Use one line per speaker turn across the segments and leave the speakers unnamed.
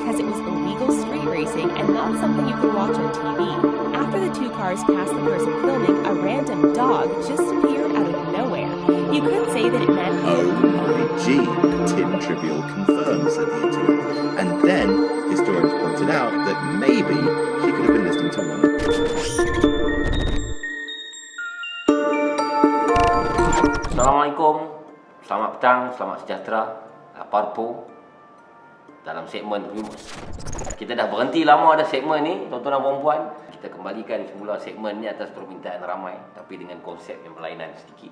because it was illegal street racing and not something you could watch on TV. After the two cars passed the person filming, a random dog just appeared out of nowhere. You could say that it meant,
Oh my G, Tim Trivial confirms, said the internet. And then historians pointed out that maybe she could have been listening to one.
Assalamualaikum, selamat petang, selamat sejahtera, Parpo dalam segmen Rumus. Kita dah berhenti lama ada segmen ni, tuan-tuan dan puan-puan. Kita kembalikan semula segmen ni atas permintaan ramai, tapi dengan konsep yang berlainan sedikit.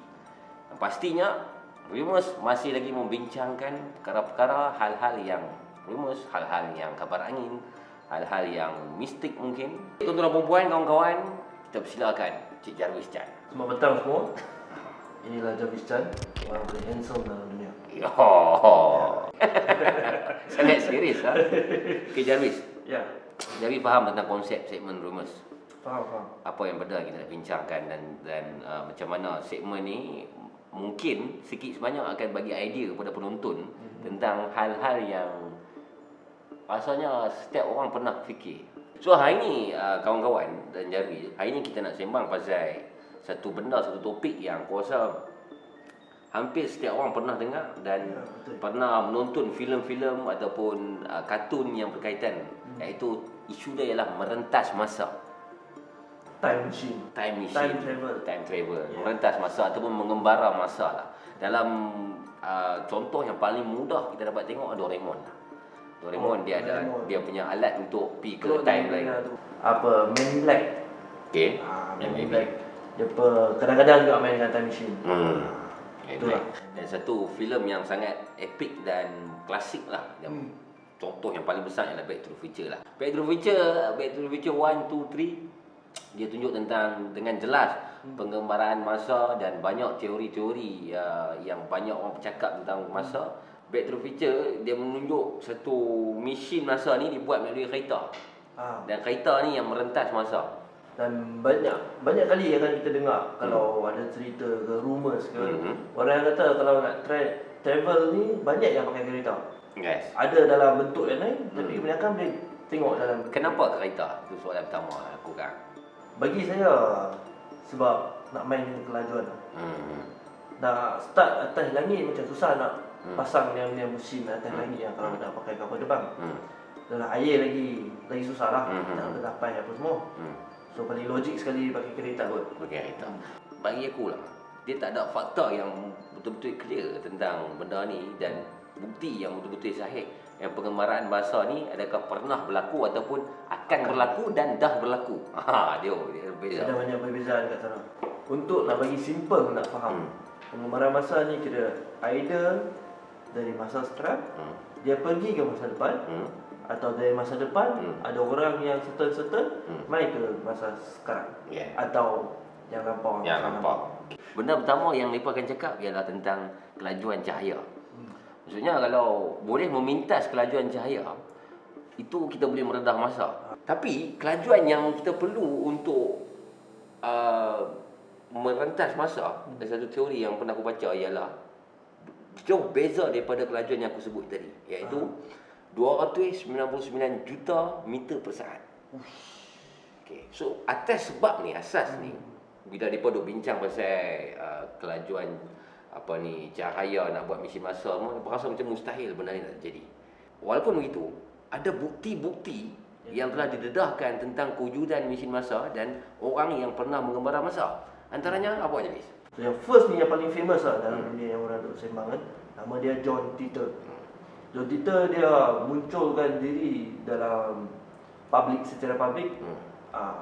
Dan pastinya, Rumus masih lagi membincangkan perkara-perkara, hal-hal yang rumus, hal-hal yang kabar angin, hal-hal yang mistik mungkin. Tuan-tuan dan puan-puan, kawan-kawan, kita persilakan Cik Jarvis Chan.
Selamat petang semua. Inilah Jarvis Chan, orang paling handsome dalam dunia.
Oh. Sangat serius lah. Okay, Jarvis.
Ya,
Jarvis faham tentang konsep segmen Rumus.
faham.
Apa yang benar kita nak bincangkan dan macam mana segmen ni mungkin sikit sebanyak akan bagi idea kepada penonton tentang hal-hal yang rasanya setiap orang pernah fikir. So hari ni kawan-kawan dan Jarvis, hari ni kita nak sembang pasal satu benda, satu topik yang aku rasa hampir setiap orang pernah dengar dan pernah menonton filem-filem ataupun kartun yang berkaitan, iaitu isu dia ialah merentas masa.
Time machine.
Time travel.
Yeah.
Merentas masa ataupun mengembara masa lah. Dalam contoh yang paling mudah kita dapat tengok Doraemon lah. Doraemon dia ada
Doraemon.
dia punya alat untuk pergi ke time lain.
Apa, Man in Black.
Okey.
Man in Black. Dia kadang-kadang juga main dengan time machine.
Itulah. Dan satu filem yang sangat epik dan klasik lah. Contoh yang paling besar ialah Back to the Future lah. Back to the Future 1, 2, 3. Dia tunjuk tentang dengan jelas penggambaran masa dan banyak teori-teori yang banyak orang bercakap tentang masa. Back to the Future dia menunjuk satu mesin masa ni dibuat melalui kereta. Dan kereta ni yang merentas masa.
Dan banyak kali akan kita dengar kalau ada cerita ke rumors ke, orang yang kata kalau nak travel ni banyak yang pakai kereta.
Yes.
Ada dalam bentuk yang lain, tapi kebanyakan boleh tengok dalam.
Kenapa kereta? Itu soalan pertama aku kan.
Bagi saya sebab nak main kelajuan. Nak start atas langit macam susah nak pasang yang mesin atas langit yang kalau nak pakai kapal terbang. Dalam air lagi susah lah. Nak gapai apa semua. So paling logik sekali pakai kereta kot.
Pakai kereta. Bagi aku lah, dia tak ada fakta yang betul-betul clear tentang benda ni dan bukti yang betul-betul sahih. Yang pengembaraan bahasa ni adakah pernah berlaku ataupun akan berlaku dan dah berlaku. Dia berbeza.
Ada banyak perbezaan kat sana. Untuk nak bagi simple nak faham, pengembaraan masa ni kira either dari masa sekarang dia pergi ke masa depan, atau dari masa depan ada orang yang certain mai ke masa sekarang, atau yang lampau.
Benda pertama yang mereka akan cakap ialah tentang kelajuan cahaya. Maksudnya kalau boleh memintas kelajuan cahaya, itu kita boleh meredah masa. Tapi kelajuan yang kita perlu untuk merentas masa, ada satu teori yang pernah aku baca ialah jauh beza daripada kelajuan yang aku sebut tadi, iaitu 299 juta meter per saat. Okay. So atas sebab ni, asas ni, bila mereka duk bincang pasal kelajuan cahaya nak buat mesin masa, mereka rasa macam mustahil benda ni nak jadi. Walaupun begitu, ada bukti-bukti yang telah didedahkan tentang kewujudan mesin masa dan orang yang pernah mengembara masa. Antaranya apa je, Miss?
So, yang first ni yang paling famous lah dalam dunia yang orang duk sembang kan. Nama dia John Titor. John Titor dia munculkan diri dalam secara publik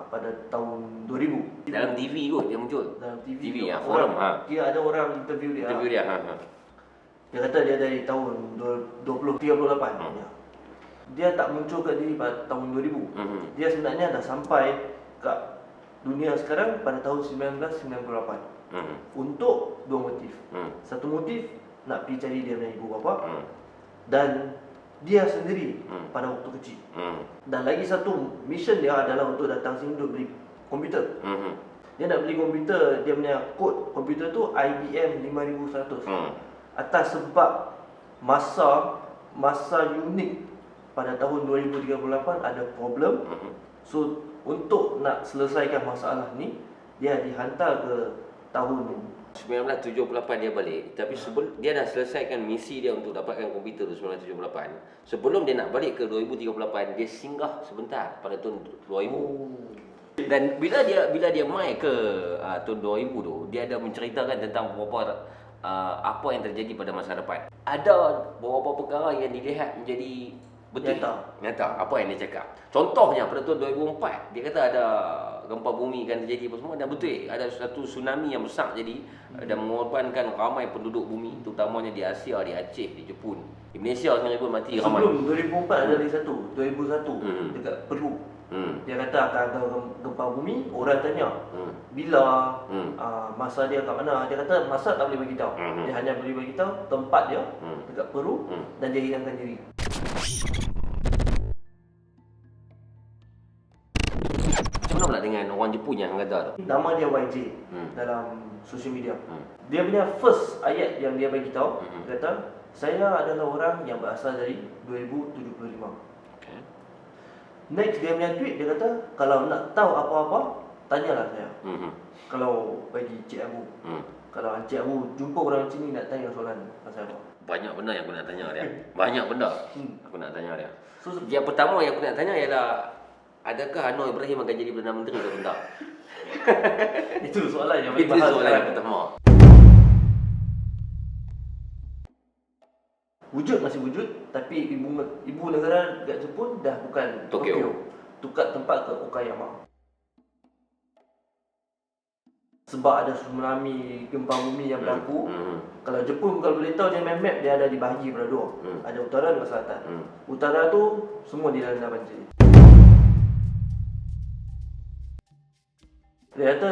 pada tahun 2000.
Dalam TV kot dia muncul.
Dalam TV
ya,
forum.
forum.
Dia ada orang interview dia.
Dia
kata dia dari tahun 2038. Ya. Dia tak munculkan diri pada tahun 2000. Dia sebenarnya dah sampai kat dunia sekarang pada tahun 1998. Untuk dua motif. Satu motif nak pergi cari dia punya ibu bapa. Dan dia sendiri pada waktu kecil. Dan lagi satu mission dia adalah untuk datang sini untuk beli komputer. Dia nak beli komputer, dia punya kod komputer tu IBM 5100. Atas sebab masa unik pada tahun 2038 ada problem. So untuk nak selesaikan masalah ni, dia dihantar ke tahun
1978 dia balik. Tapi sebelum dia dah selesaikan misi dia untuk dapatkan komputer tu 1978. Sebelum dia nak balik ke 2038, dia singgah sebentar pada tahun 2000. Dan bila dia mai ke tahun 2000 tu, dia ada menceritakan tentang beberapa apa yang terjadi pada masa depan. Ada beberapa perkara yang dilihat menjadi betul. Nyata. Apa yang dia cakap. Contohnya pada tahun 2004, dia kata ada gempa bumi akan terjadi apa semua, dan betul. Ada satu tsunami yang besar jadi dan mengorbankan ramai penduduk bumi, terutamanya di Asia, di Aceh, di Jepun. Di Malaysia sendiri pun mati ramai.
Sebelum 2004 ada lagi satu, 2001 dekat Peru. Dia kata akan ada gempa bumi. Orang tanya bila, masa dia kat mana. Dia kata masa tak boleh bagi tahu. Dia hanya boleh bagi tahu tempat dia dekat Peru, dan dia hilangkan diri.
Macam mana pula dengan orang Jepun yang kata tu?
Nama dia YJ dalam sosial media. Dia punya first ayat yang dia bagi tahu, dia kata, saya adalah orang yang berasal dari 2075.
Okay.
Next dia punya tweet, dia kata, kalau nak tahu apa-apa, tanyalah saya. Kalau bagi Cik Abu, kalau Cik Abu jumpa orang sini nak tanya soalan pasal apa?
Banyak benda yang aku nak tanya dia. Banyak benda aku nak tanya dia.
So,
Yang pertama yang aku nak tanya ialah, adakah Anwar Ibrahim akan jadi Perdana Menteri atau tidak?
itu soalan yang paling
Itu
bahas
soalan yang pertama.
Wujud masih wujud, tapi ibu negara dekat Jepun dah bukan
Tokyo.
Tukar tempat ke Okayama. Sebab ada tsunami, gempa bumi yang berlaku. Kalau Jepun kalau boleh tahu, dia main map, dia ada dibahagi pada dua. Ada utara dan selatan. Utara tu semua dilanda banjir. Dia kata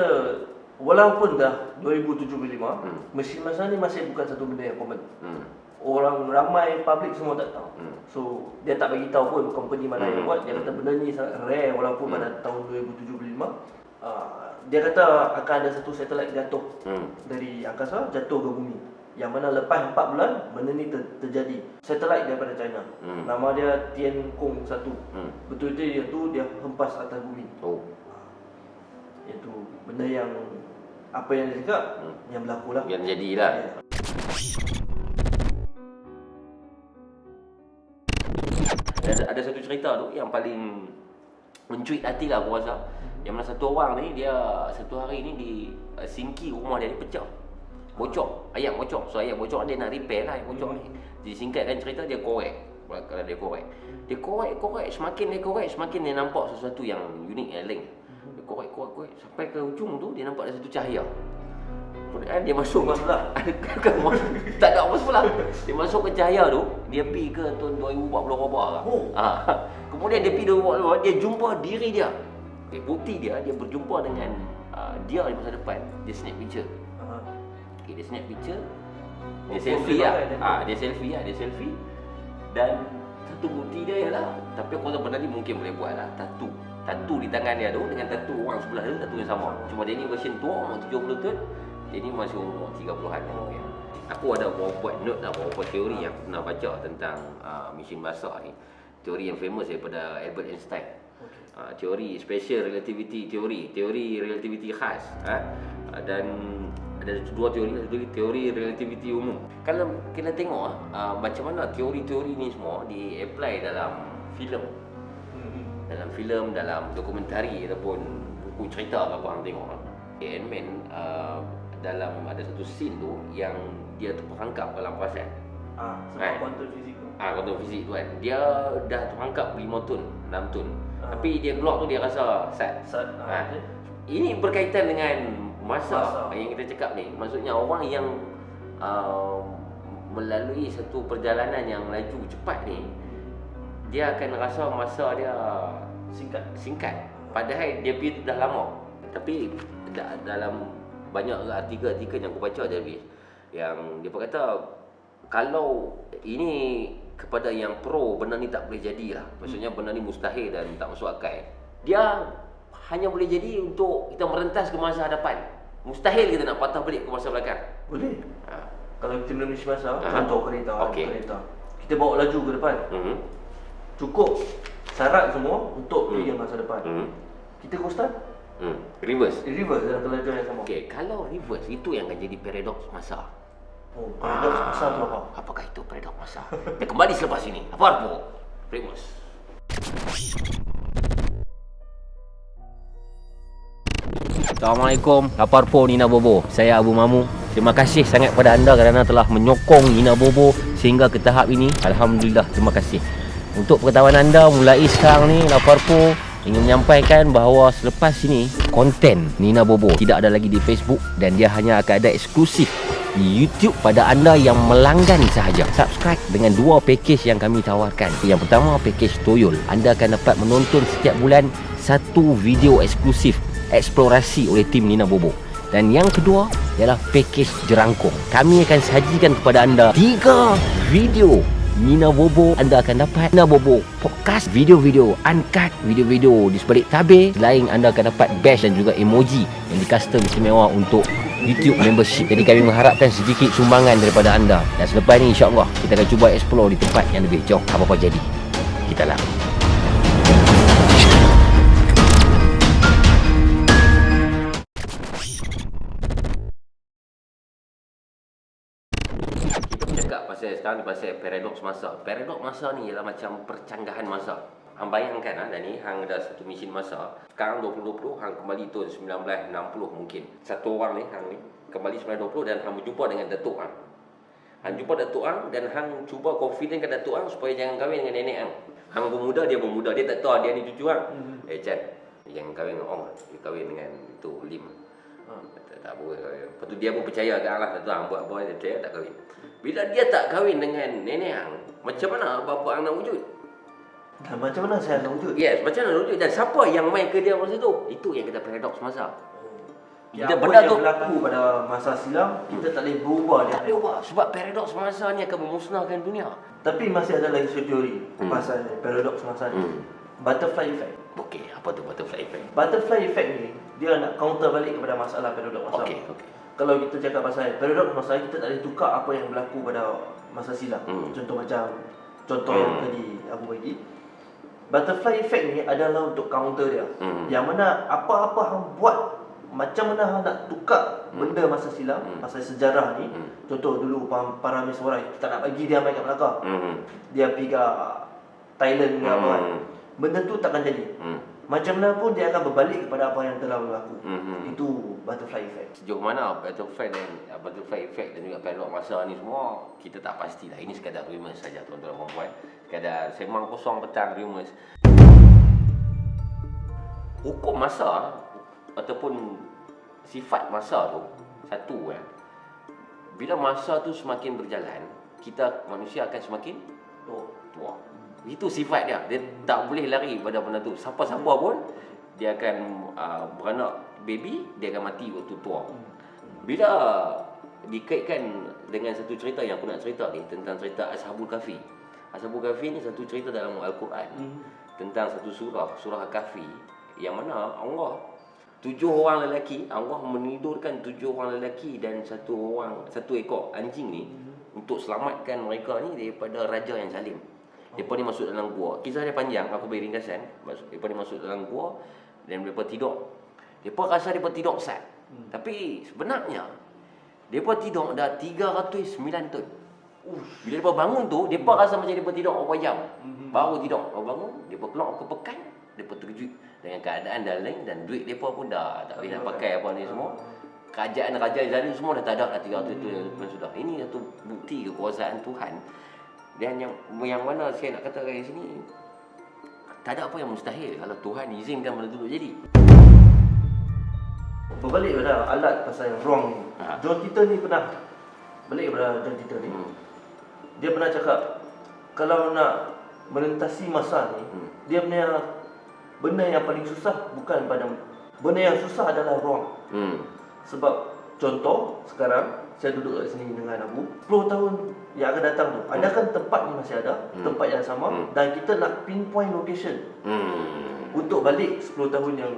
walaupun dah 2075, mesin masa ni masih bukan satu benda yang common. Orang ramai, public semua tak tahu. So dia tak bagi tahu pun company mana yang buat. Dia kata benda ni sangat rare walaupun pada tahun 2075. Dia kata akan ada satu satelit jatuh dari angkasa, jatuh ke bumi. Yang mana lepas 4 bulan benda ni terjadi. Satelit daripada China. Nama dia Tiancong 1. Betul-betul dia tu dia hempas atas bumi. Itu benda yang apa yang dia cakap yang berlaku lah.
Yang jadilah. Ada satu cerita tu yang paling mencuit hati lah aku rasa. Yang mana satu orang ni, dia satu hari ni di sinki rumah dia ni pecah. Bocor, ayam bocor. So ayam bocor dia nak repair lah ayam bocor ni. Disingkatkan cerita, dia korek. Kalau dia korek, semakin dia korek, semakin dia nampak sesuatu yang unik, yang lain. Dia korek sampai ke ujung tu dia nampak ada satu cahaya. Kemudian dia masuk
sebelah.
Tak ada apa sebelah. Dia masuk ke cahaya tu, dia pergi ke tahun 2040 berapa lah. Kemudian dia pergi 2040, dia jumpa diri dia. Bukti dia berjumpa dengan dia di masa depan. Dia snap picture. Dia snap picture. Dia selfie lah. Dia selfie. Dan satu bukti dia ialah, tapi aku rasa benda ni mungkin boleh buat lah, Tattoo di tangan dia tu dengan tattoo orang sebelah dia, tattoo yang sama. Cuma dia ni version tua, umur 70 tahun. Dia ni masih umur 30-an mungkin. Aku ada buat note lah, beberapa teori yang aku pernah baca tentang mesin masak ni. Teori yang famous daripada Albert Einstein. Teori special relativity teori relativity khas. Dan ada dua teori relativity umum. Kalau kita tengok macam mana teori-teori ni semua di-apply dalam filem. Dalam dokumentari ataupun buku cerita apa hang tengok. Ant-Man dalam ada satu scene tu yang dia terperangkap dalam perasan.
Sebab kuantum fizik tu.
Kuantum fizik tu kan. Dia dah terperangkap 5 tun, 6 tun. Tapi dia keluar tu dia rasa sad. Ini berkaitan dengan masa yang kita cakap ni. Maksudnya orang yang melalui satu perjalanan yang laju cepat ni, dia akan rasa masa dia singkat. Padahal dia pergi dah lama. Tapi dalam banyak artikel yang aku baca yang dia berkata kalau ini kepada yang pro, benda ni tak boleh jadilah. Maksudnya benda ni mustahil dan tak masuk akal. Dia hanya boleh jadi untuk kita merentas ke masa hadapan. Mustahil kita nak patah balik ke masa belakang.
Boleh. Kalau kita belum masa, contoh kereta. Kita bawa laju ke depan. cukup syarat semua untuk pergi ke masa depan. Kita go start
Reverse.
reverse dalam kelajuan yang sama.
Okey, kalau reverse itu yang akan jadi paradoks masa.
Oh, paradoks masa tu apa?
Apakah itu paradoks masa? Kita kembali selepas ini. Apa? Reverse. Assalamualaikum, lapar po Nina Bobo. Saya Abu Mamu. Terima kasih sangat pada anda kerana telah menyokong Nina Bobo sehingga ke tahap ini. Alhamdulillah, terima kasih. Untuk pengetahuan anda, mulai sekarang ni lapar po ingin menyampaikan bahawa selepas ini konten Nina Bobo tidak ada lagi di Facebook dan dia hanya akan ada eksklusif di YouTube pada anda yang melanggan sahaja. Subscribe dengan 2 package yang kami tawarkan. Yang pertama, package Toyol. Anda akan dapat menonton setiap bulan 1 video eksklusif eksplorasi oleh tim Nina Bobo. Dan yang kedua ialah package Jerangkung. Kami akan sajikan kepada anda 3 video Nina Bobo. Anda akan dapat Nina Bobo podcast, video-video uncut, video-video di sebalik tabir. Selain anda akan dapat badge dan juga emoji yang di custom istimewa untuk YouTube membership. Jadi kami mengharapkan sedikit sumbangan daripada anda. Dan selepas ini insya-Allah kita akan cuba explore di tempat yang lebih jauh. Apa-apa jadi, kita lah. Cakap pasal sekarang ni pasal paradoks masa. Paradoks masa ni ialah macam percanggahan masa. Hang bayangkan dan ni hang ada satu mesin masa. Sekarang 2020, hang kembali tahun 1960 mungkin. Satu orang ni hang ni kembali 1920 dan hang berjumpa dengan datuk hang. Hang jumpa datuk hang dan hang cuba confident kat datuk hang supaya jangan kahwin dengan nenek hang. Hang bermuda, dia bermuda, dia tak tahu dia ni cucu hang. Chan, jangan kahwin dengan Ong, dia kahwin dengan itu Lim. Tak boleh kahwin. Lepas tu dia pun percaya kat hang lah, datuk hang buat apa dia percaya tak kahwin. Bila dia tak kahwin dengan nenek hang, macam mana bapa hang nak wujud?
Dan macam mana saya nak wujud?
Yes, macam mana wujud? Dan siapa yang main ke dia masa tu? Itu yang kita paradoks masa.
Ya,
Kita
apa
benda
yang
tu
berlaku pada masa silam, kita tak boleh berubah dia.
tak boleh ubah. Sebab paradoks masa ni akan memusnahkan dunia.
Tapi masih ada lagi satu teori pasal paradoks masa ni. Butterfly effect.
Okey, apa tu butterfly effect?
Butterfly effect ni dia nak counter balik kepada masalah paradoks masa.
Okey.
Kalau kita cakap pasal paradoks masa, kita tak boleh tukar apa yang berlaku pada masa silam. Contoh yang tadi aku bagi. Butterfly effect ni adalah untuk counter dia. Yang mana apa-apa hang buat, macam mana hang nak tukar benda masa silam, pasal sejarah ni. Contoh dulu para Miswarai, kita tak nak bagi dia main kat Melaka. Dia pergi ke Thailand ke apa kan. Benda tu takkan jadi. Macam mana pun dia akan berbalik kepada apa yang telah berlaku. Itu butterfly effect.
Sejauh mana butterfly effect dan juga paradoks masa ni semua kita tak pastilah. Ini sekadar rumors saja tuan-tuan dan puan-puan. Sekadar semang kosong petang rumors. Hukum masa ataupun sifat masa tu satu bila masa tu semakin berjalan, kita manusia akan semakin tua. Itu sifat dia. Dia tak boleh lari pada benda tu. Siapa-siapa pun dia akan beranak baby, dia akan mati waktu tua. Bila dikaitkan dengan satu cerita yang aku nak cerita ni tentang cerita Ashabul Kahfi. Ashabul Kahfi ni satu cerita dalam Al-Quran tentang satu surah Kahfi yang mana Allah 7 orang lelaki, Allah menidurkan 7 orang lelaki dan satu ekor anjing ni untuk selamatkan mereka ni daripada raja yang zalim. Mereka ni masuk dalam gua. Kisah dia panjang, aku beri ringkasan. Mereka ni masuk dalam gua dan mereka tidur. Mereka rasa mereka tidur besar. Tapi sebenarnya mereka tidur dah 309 tahun. Bila mereka bangun tu, mereka rasa macam mereka tidur berapa jam. Baru tidur, baru bangun, mereka keluar ke pekan, mereka terkejut dengan keadaan dah lain dan duit mereka pun dah tak boleh nak pakai apa ni semua. Kerajaan raja zalim semua dah tak ada dah 300 tahun sudah. Ini satu bukti kekuasaan Tuhan. Dan yang mana saya nak katakan di sini, tak ada apa yang mustahil kalau Tuhan izinkan benda tu jadi.
Berbalik pada alat pasal yang wrong ni. John Titor ni pernah balik pada John Titor ni. Dia pernah cakap kalau nak melintasi masa ni, dia punya benda yang paling susah bukan pada benda yang susah adalah wrong. Sebab contoh sekarang saya duduk kat sini dengan Abu 10 tahun yang akan datang tu, adakah tempat ni masih ada, tempat yang sama, dan kita nak pinpoint location untuk balik 10 tahun yang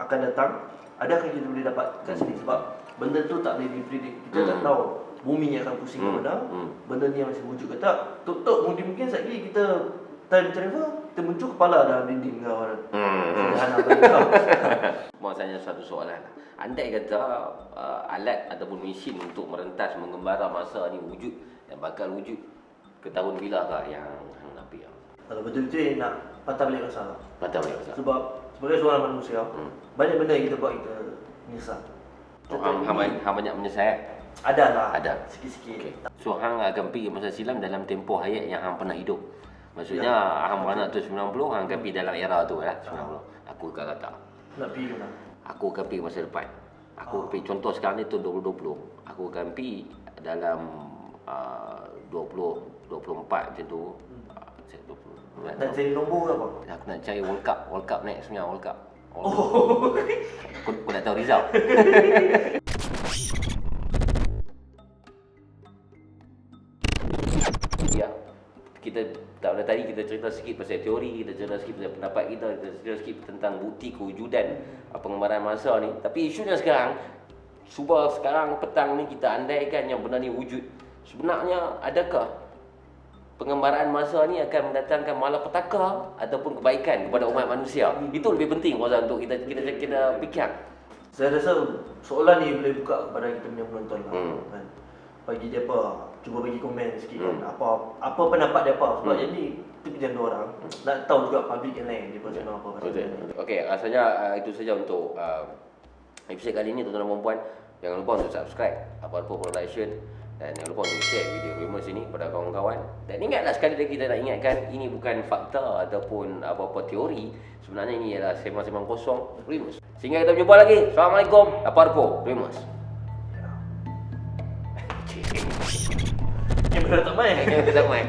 akan datang, adakah kita boleh dapat kat sini? Sebab benda tu tak boleh dipredik. Kita tak tahu bumi yang akan pusing ke mana, benda ni yang masih wujud ke tak. Tok mungkin sekali kita time travel termuncul kepala dalam dinding kau. Sederhana bagi kau.
Maksudnya satu soalan. Andai kata alat ataupun mesin untuk merentas mengembara masa ni wujud dan bakal wujud ke tahun bilakah yang hang nampak?
Kalau betul-betul nak patah balik masa.
Patah balik masa.
Sebab sebagai seorang manusia, banyak benda yang kita buat kita menyesal.
Hang banyak menyesal?
Ada lah.
Ada.
Sikit-sikit.
Okay. So hang akan pergi masa silam dalam tempoh hayat yang hang pernah hidup. Maksudnya hang beranak tu 90, hang akan pergi dalam era tu lah 90. Aku akan kata.
Nak pergi mana?
Aku akan pergi masa depan. Aku pergi contoh sekarang ni tahun 2020. Aku akan pergi dalam 24 macam tu. 20.
Nak cari nombor ke apa?
Aku nak cari World Cup next punya World Cup.
Oh.
Aku nak tahu result. Ya. Kita tak pada tadi kita cerita sikit pasal teori, kita cerita sikit pasal pendapat kita cerita sikit tentang bukti kewujudan pengembaraan masa ni. Tapi isunya sekarang, cuba sekarang petang ni kita andaikan yang benda ni wujud. Sebenarnya adakah pengembaraan masa ni akan mendatangkan malapetaka ataupun kebaikan kepada umat manusia? Itu lebih penting Razan untuk kita fikir.
Saya rasa soalan ni boleh buka kepada kita punya penonton lah. Kan? Bagi dia apa, cuba bagi komen sikit kan. Apa pendapat dia apa. Sebab jadi itu kerjaan dia orang. Nak tahu juga public yang lain dia pasal apa pasal
Betul.
ni.
Okey, rasanya itu saja untuk episod kali ini tuan-tuan dan puan. Jangan lupa untuk subscribe Apa-Apa Production dan jangan lupa untuk share video Rumors ini kepada kawan-kawan. Dan ingatlah sekali lagi kita nak ingatkan, ini bukan fakta ataupun apa-apa teori. Sebenarnya ini ialah sembang-sembang kosong Rumors. Sehingga kita berjumpa lagi. Assalamualaikum. Apa-Apa Rumors.
Yang benar tak main.
Yang benar tak main.